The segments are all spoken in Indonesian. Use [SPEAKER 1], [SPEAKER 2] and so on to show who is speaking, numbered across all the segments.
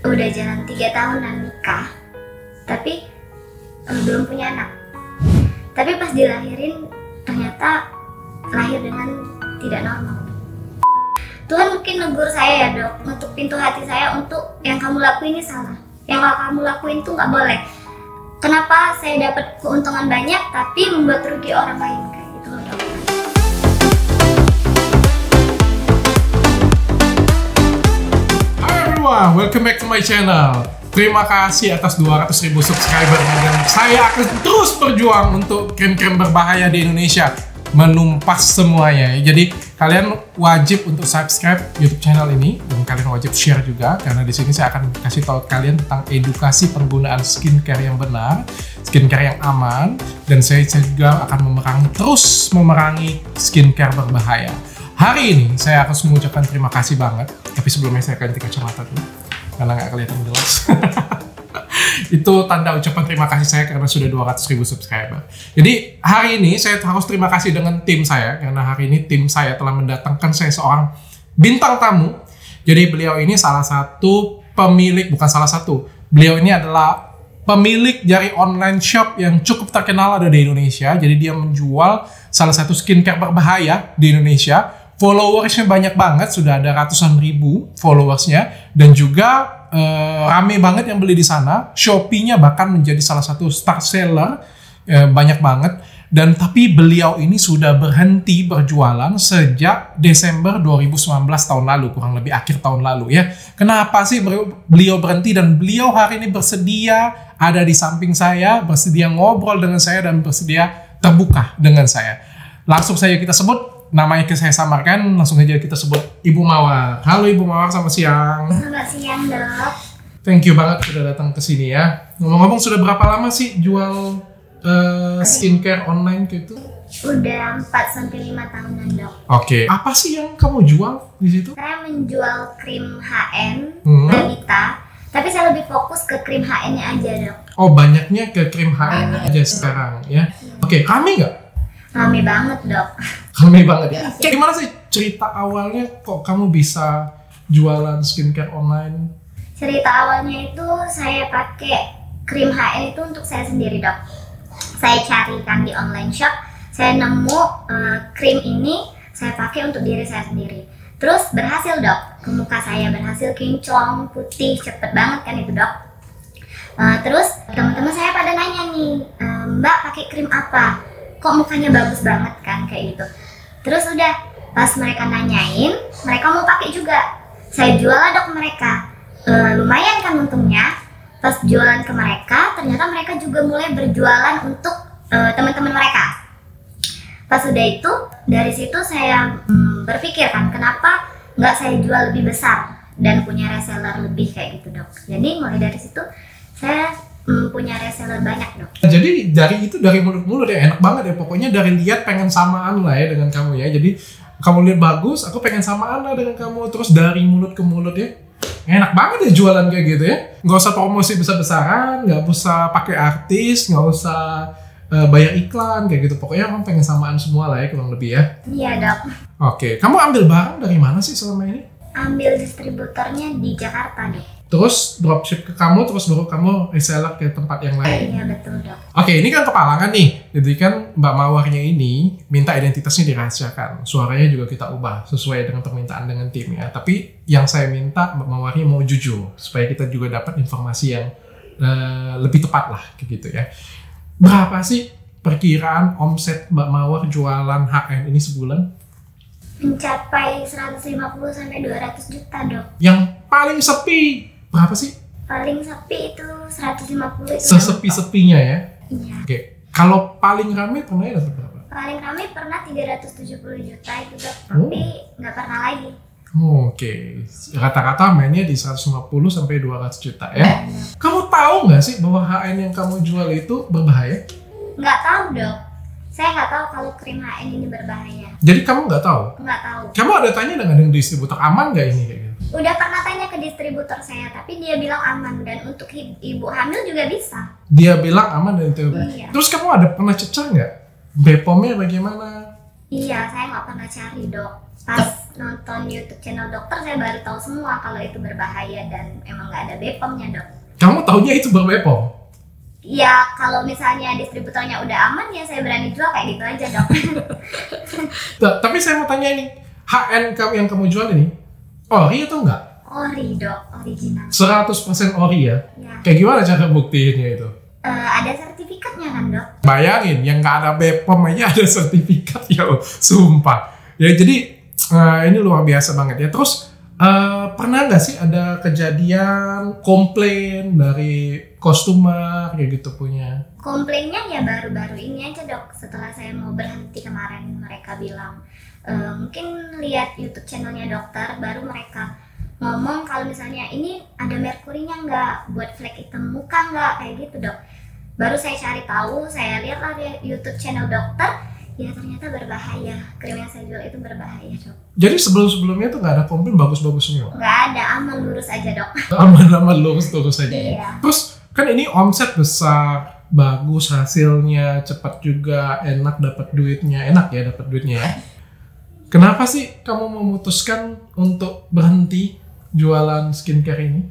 [SPEAKER 1] udah jalan 3 tahunan nikah, tapi belum punya anak. Tapi pas dilahirin ternyata lahir dengan tidak normal. Tuhan mungkin negur saya ya dok, untuk pintu hati saya untuk yang kamu lakuin ini salah. Yang kamu lakuin tuh nggak boleh. Kenapa saya dapat keuntungan banyak tapi membuat rugi orang lain kayak gitu loh dok.
[SPEAKER 2] Hai everyone, welcome back to my channel. Terima kasih atas 200.000 subscriber dan saya akan terus berjuang untuk krim-krim berbahaya di Indonesia, menumpas semuanya. Jadi kalian wajib untuk subscribe YouTube channel ini dan kalian wajib share juga, karena di sini saya akan kasih tahu kalian tentang edukasi penggunaan skincare yang benar, skincare yang aman, dan saya juga akan terus memerangi skincare berbahaya. Hari ini saya akan mengucapkan terima kasih banget, tapi sebelumnya saya ganti kacamata dulu karena nggak kelihatan jelas. Itu tanda ucapan terima kasih saya karena sudah 200.000 subscriber. Jadi hari ini saya harus terima kasih dengan tim saya, karena hari ini tim saya telah mendatangkan saya seorang bintang tamu. Jadi beliau ini salah satu pemilik, bukan salah satu, beliau ini adalah pemilik dari online shop yang cukup terkenal ada di Indonesia. Jadi dia menjual salah satu skincare berbahaya di Indonesia. Followersnya banyak banget, sudah ada ratusan ribu followersnya, dan juga rame banget yang beli di sana. Shopee-nya bahkan menjadi salah satu star seller, banyak banget. Dan tapi beliau ini sudah berhenti berjualan sejak Desember 2019 tahun lalu, kurang lebih akhir tahun lalu ya. Kenapa sih beliau berhenti? Dan beliau hari ini bersedia ada di samping saya, bersedia ngobrol dengan saya, dan bersedia terbuka dengan saya. Langsung saja kita sebut namanya, saya samarkan, langsung saja kita sebut Ibu Mawar. Halo Ibu Mawar, selamat siang.
[SPEAKER 1] Selamat siang dok.
[SPEAKER 2] Thank you banget sudah datang ke sini ya. Ngomong-ngomong, sudah berapa lama sih jual skincare online gitu?
[SPEAKER 1] Udah 4-5 tahunan dok.
[SPEAKER 2] Oke. Apa sih yang kamu jual di situ?
[SPEAKER 1] Saya menjual krim HN wanita, tapi saya lebih fokus ke krim HN-nya aja dok.
[SPEAKER 2] Oh, banyaknya ke krim HN aja sekarang ya. Oke, rame nggak?
[SPEAKER 1] Rame banget dok.
[SPEAKER 2] Rame banget ya. Kayak gimana sih cerita awalnya kok kamu bisa jualan skincare online?
[SPEAKER 1] Cerita awalnya itu saya pakai krim HN itu untuk saya sendiri dok. Saya carikan di online shop, saya nemu krim ini, saya pakai untuk diri saya sendiri. Terus berhasil dok, ke muka saya berhasil kinclong, putih, cepet banget kan itu dok. Terus teman-teman saya pada nanya nih, Mbak pakai krim apa? Kok mukanya bagus banget kan kayak gitu. Terus udah pas mereka nanyain, mereka mau pakai juga. Saya jual lah dok mereka. Lumayan kan untungnya. Pas jualan ke mereka, ternyata mereka juga mulai berjualan untuk teman-teman mereka. Pas udah itu, dari situ saya berpikir kan, kenapa nggak saya jual lebih besar dan punya reseller lebih kayak gitu dok. Jadi mulai dari situ saya punya reseller banyak dok.
[SPEAKER 2] Jadi dari mulut-mulut ya, enak banget ya. Pokoknya dari lihat pengen samaan lah ya dengan kamu ya. Jadi kamu lihat bagus, aku pengen samaan lah dengan kamu. Terus dari mulut ke mulut ya, enak banget ya jualan kayak gitu ya. Nggak usah promosi besar-besaran, nggak usah pakai artis, nggak usah bayar iklan kayak gitu. Pokoknya kamu pengen samaan semua lah ya, kurang lebih ya.
[SPEAKER 1] Iya dok.
[SPEAKER 2] Oke, kamu ambil barang dari mana sih selama ini?
[SPEAKER 1] Ambil distributornya di Jakarta dok.
[SPEAKER 2] Terus dropship ke kamu, terus baru kamu reseller ke tempat yang lain.
[SPEAKER 1] Iya betul dok.
[SPEAKER 2] Oke, ini kan kepalangan nih. Jadi kan Mbak Mawarnya ini minta identitasnya dirahasiakan. Suaranya juga kita ubah sesuai dengan permintaan dengan tim ya. Tapi yang saya minta Mbak Mawarnya mau jujur, supaya kita juga dapat informasi yang lebih tepat lah gitu ya. Berapa sih perkiraan omset Mbak Mawar jualan HN ini sebulan?
[SPEAKER 1] Mencapai 150-200 juta dok.
[SPEAKER 2] Yang paling sepi berapa sih?
[SPEAKER 1] Paling sepi itu 150 itu.
[SPEAKER 2] Sesepi-sepinya ya?
[SPEAKER 1] Iya.
[SPEAKER 2] Oke. Kalau paling rame pernah ya dapat berapa?
[SPEAKER 1] Paling rame pernah 370 juta itu dok, tapi nggak pernah lagi.
[SPEAKER 2] Oke. Rata-rata mainnya di 150 sampai 200 juta ya? Kamu tahu nggak sih bahwa HN yang kamu jual itu berbahaya?
[SPEAKER 1] Nggak tahu dok. Saya nggak tahu kalau krim HN ini berbahaya.
[SPEAKER 2] Jadi kamu nggak tahu?
[SPEAKER 1] Nggak tahu.
[SPEAKER 2] Kamu ada tanya dengan distributor, aman nggak ini kayak gitu?
[SPEAKER 1] Udah pernah tanya ke distributor saya, tapi dia bilang aman, dan untuk ibu hamil juga bisa.
[SPEAKER 2] Dia bilang aman dan itu.
[SPEAKER 1] Iya.
[SPEAKER 2] Terus kamu ada pernah cecer nggak? BPOM-nya bagaimana?
[SPEAKER 1] Iya, saya nggak pernah cari dok. Pas nonton YouTube channel dokter, saya baru tahu semua kalau itu berbahaya dan emang nggak ada BPOM-nya, Dok.
[SPEAKER 2] Kamu taunya itu ber-BPOM?
[SPEAKER 1] Ya, kalau misalnya distributornya udah aman, ya saya berani jual kayak gitu aja, Dok.
[SPEAKER 2] Tapi saya mau tanya ini, HN yang kamu jual ini, ori atau enggak?
[SPEAKER 1] Ori, Dok, original.
[SPEAKER 2] 100% ori ya?
[SPEAKER 1] Ya.
[SPEAKER 2] Kayak gimana cara buktiinnya itu?
[SPEAKER 1] Ada sertifikatnya kan, Dok?
[SPEAKER 2] Bayangin, yang nggak ada BPOM aja ada sertifikat ya, sumpah. Ya jadi ini luar biasa banget ya. Terus pernah nggak sih ada kejadian komplain dari customer kayak gitu punya?
[SPEAKER 1] Komplainnya ya baru-baru ini aja, Dok. Setelah saya mau berhenti kemarin, mereka bilang mungkin lihat YouTube channelnya dokter, baru mereka ngomong kalau misalnya ini ada merkurinya nggak, buat flek hitam muka nggak, kayak gitu, Dok. Baru saya cari tahu, saya lihatlah di YouTube channel dokter, ya ternyata berbahaya. Krim yang saya jual itu berbahaya, Dok.
[SPEAKER 2] Jadi sebelum-sebelumnya tuh nggak ada komplain, bagus-bagus semua?
[SPEAKER 1] Nggak ada, aman lurus aja, Dok.
[SPEAKER 2] Aman-aman lurus-lurus aja.
[SPEAKER 1] Iya.
[SPEAKER 2] Terus kan ini omset besar, bagus hasilnya, cepat juga, enak dapat duitnya, enak ya dapat duitnya ya. Kenapa sih kamu memutuskan untuk berhenti jualan skincare ini?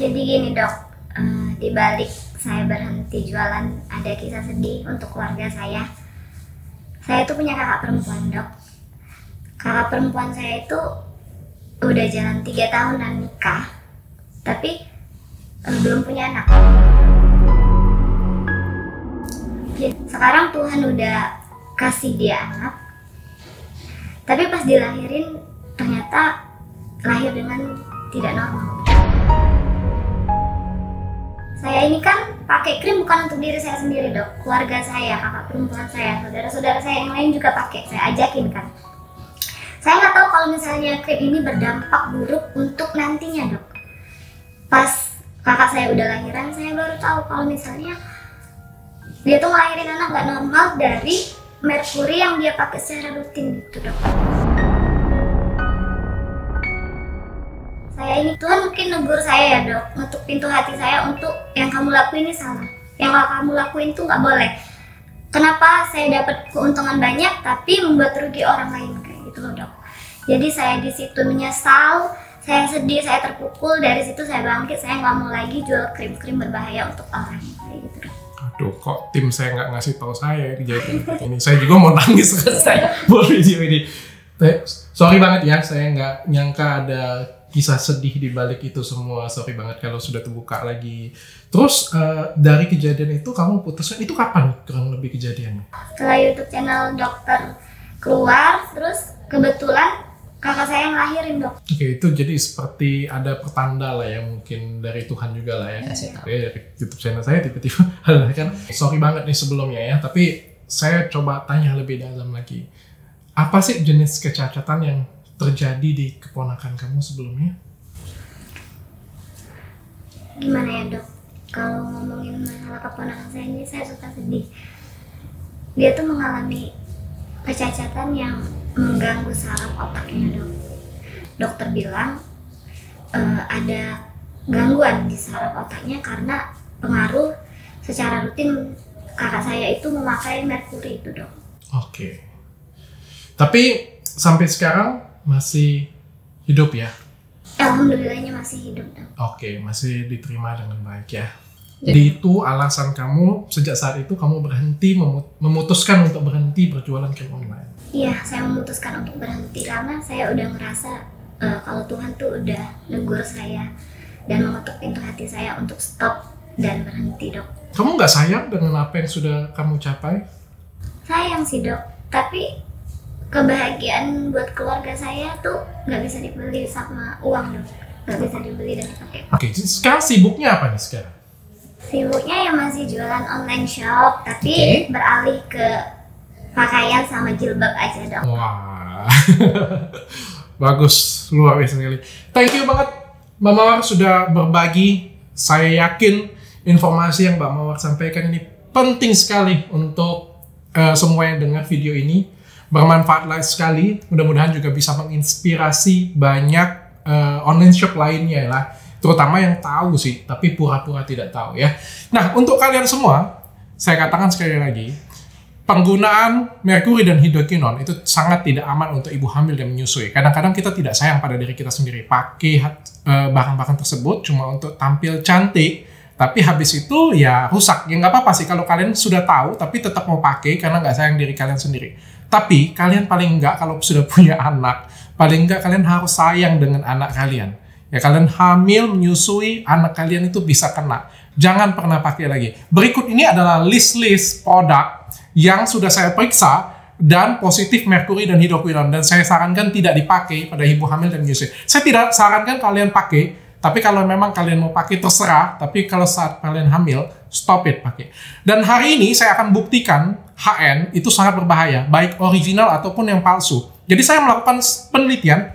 [SPEAKER 1] Jadi gini, Dok, di balik saya berhenti jualan ada kisah sedih untuk keluarga saya. Saya itu punya kakak perempuan, Dok. Kakak perempuan saya itu udah jalan 3 tahunan nikah, tapi belum punya anak. Sekarang Tuhan udah kasih dia anak, tapi pas dilahirin ternyata lahir dengan tidak normal. Saya ini kan pakai krim bukan untuk diri saya sendiri, Dok. Keluarga saya, kakak perempuan saya, saudara-saudara saya yang lain juga pakai. Saya ajakin kan. Saya nggak tahu kalau misalnya krim ini berdampak buruk untuk nantinya, Dok. Pas kakak saya udah lahiran, saya baru tahu kalau misalnya dia tuh ngelahirin anak nggak normal dari merkuri yang dia pakai secara rutin gitu, Dok. Saya ini Tuhan mungkin negur saya ya, Dok, untuk pintu hati saya untuk yang kamu lakuin ini salah, yang kamu lakuin tuh nggak boleh. Kenapa saya dapat keuntungan banyak tapi membuat rugi orang lain, kayak gitu loh, Dok. Jadi saya di situ menyesal, saya sedih, saya terpukul. Dari situ saya bangkit, saya nggak mau lagi jual krim-krim berbahaya untuk orang, kayak gitu, Dok.
[SPEAKER 2] Aduh, kok tim saya nggak ngasih tahu saya kejadian ini. Saya juga mau nangis kan saya buat video ini. Sorry banget ya, saya nggak nyangka ada kisah sedih di balik itu semua. Sorry banget kalau sudah terbuka lagi. Terus dari kejadian itu kamu putuskan itu kapan kurang lebih kejadiannya?
[SPEAKER 1] Setelah YouTube channel dokter keluar, terus kebetulan kakak saya yang lahirin, Dok.
[SPEAKER 2] Oke, itu jadi seperti ada pertanda lah ya, mungkin dari Tuhan juga lah ya. Oke, dari YouTube channel saya tiba-tiba kan. Sorry banget nih sebelumnya ya, tapi saya coba tanya lebih dalam lagi. Apa sih jenis kecacatan yang terjadi di keponakan kamu sebelumnya?
[SPEAKER 1] Gimana ya, Dok? Kalau ngomongin masalah keponakan saya ini, saya suka sedih. Dia tuh mengalami kecacatan yang mengganggu saraf otaknya, Dok. Dokter bilang ada gangguan di saraf otaknya karena pengaruh secara rutin kakak saya itu memakai merkuri itu, Dok.
[SPEAKER 2] Oke. Tapi sampai sekarang masih hidup ya?
[SPEAKER 1] Alhamdulillahnya masih hidup, Dok.
[SPEAKER 2] Oke, masih diterima dengan baik ya. Jadi itu alasan kamu sejak saat itu kamu berhenti memutuskan untuk berhenti berjualan krim online.
[SPEAKER 1] Iya, saya memutuskan untuk berhenti karena saya udah ngerasa kalau Tuhan tuh udah negur saya dan mengetuk pintu hati saya untuk stop dan berhenti, Dok.
[SPEAKER 2] Kamu nggak sayang dengan apa yang sudah kamu capai?
[SPEAKER 1] Sayang sih, Dok, tapi kebahagiaan buat keluarga saya tuh nggak bisa dibeli sama uang, Dok. Nggak bisa dibeli dan dipakai.
[SPEAKER 2] Oke, sekarang sibuknya apa nih sekarang?
[SPEAKER 1] Sibuknya ya masih jualan online shop, tapi beralih ke pakaian sama jilbab aja, Dok.
[SPEAKER 2] Wah, bagus, luar biasa sekali. Thank you banget Mbak Mawar sudah berbagi. Saya yakin informasi yang Mbak Mawar sampaikan ini penting sekali untuk semua yang dengar video ini. Bermanfaat sekali, mudah-mudahan juga bisa menginspirasi banyak online shop lainnya lah, terutama yang tahu sih, tapi pura-pura tidak tahu ya. Nah, untuk kalian semua, saya katakan sekali lagi, penggunaan merkuri dan hidrokinon itu sangat tidak aman untuk ibu hamil dan menyusui. Kadang-kadang kita tidak sayang pada diri kita sendiri, pakai bahan-bahan tersebut cuma untuk tampil cantik, tapi habis itu ya rusak. Ya nggak apa-apa sih kalau kalian sudah tahu, tapi tetap mau pakai karena nggak sayang diri kalian sendiri. Tapi kalian paling nggak kalau sudah punya anak, paling nggak kalian harus sayang dengan anak kalian. Ya kalian hamil, menyusui, anak kalian itu bisa kena. Jangan pernah pakai lagi. Berikut ini adalah list-list produk yang sudah saya periksa dan positif merkuri dan hidrokinon, dan saya sarankan tidak dipakai pada ibu hamil dan menyusui. Saya tidak sarankan kalian pakai. Tapi kalau memang kalian mau pakai terserah, tapi kalau saat kalian hamil, stop it pakai. Dan hari ini saya akan buktikan HN itu sangat berbahaya, baik original ataupun yang palsu. Jadi saya melakukan penelitian,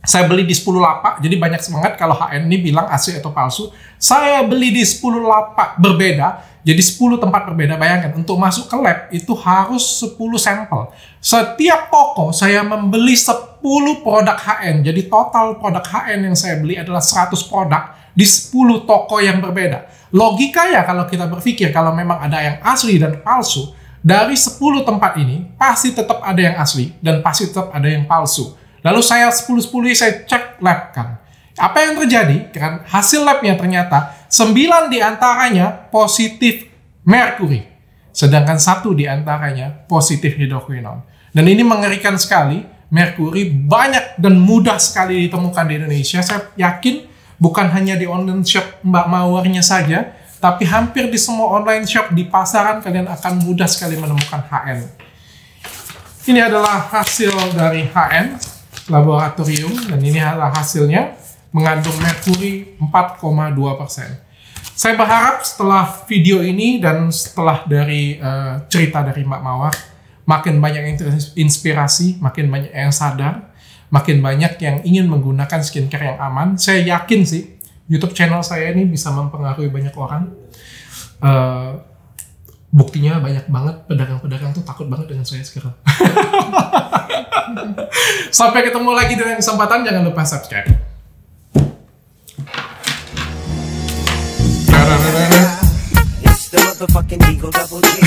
[SPEAKER 2] saya beli di 10 lapak, jadi banyak semangat kalau HN ini bilang asli atau palsu. Saya beli di 10 lapak berbeda, jadi 10 tempat berbeda. Bayangkan, untuk masuk ke lab itu harus 10 sampel. Setiap toko saya membeli 10 produk HN. Jadi total produk HN yang saya beli adalah 100 produk di 10 toko yang berbeda. Logika ya kalau kita berpikir kalau memang ada yang asli dan palsu, dari 10 tempat ini pasti tetap ada yang asli dan pasti tetap ada yang palsu. Lalu saya 10-10 ini saya cek lab kan. Apa yang terjadi? Kan hasil labnya ternyata 9 diantaranya positif merkuri, sedangkan 1 diantaranya positif hidrokinon. Dan ini mengerikan sekali. Merkuri banyak dan mudah sekali ditemukan di Indonesia. Saya yakin bukan hanya di online shop Mbak Mawarnya saja, tapi hampir di semua online shop di pasaran kalian akan mudah sekali menemukan HN. Ini adalah hasil dari HN laboratorium, dan ini adalah hasilnya, mengandung merkuri 4,2%. Saya berharap setelah video ini dan setelah dari cerita dari Mbak Mawar, makin banyak yang inspirasi, makin banyak yang sadar, makin banyak yang ingin menggunakan skincare yang aman. Saya yakin sih YouTube channel saya ini bisa mempengaruhi banyak orang. Buktinya banyak banget pedagang-pedagang tuh takut banget dengan saya sekarang. Sampai ketemu lagi dengan kesempatan, jangan lupa subscribe.
[SPEAKER 3] It's the motherfucking Eagle Double G.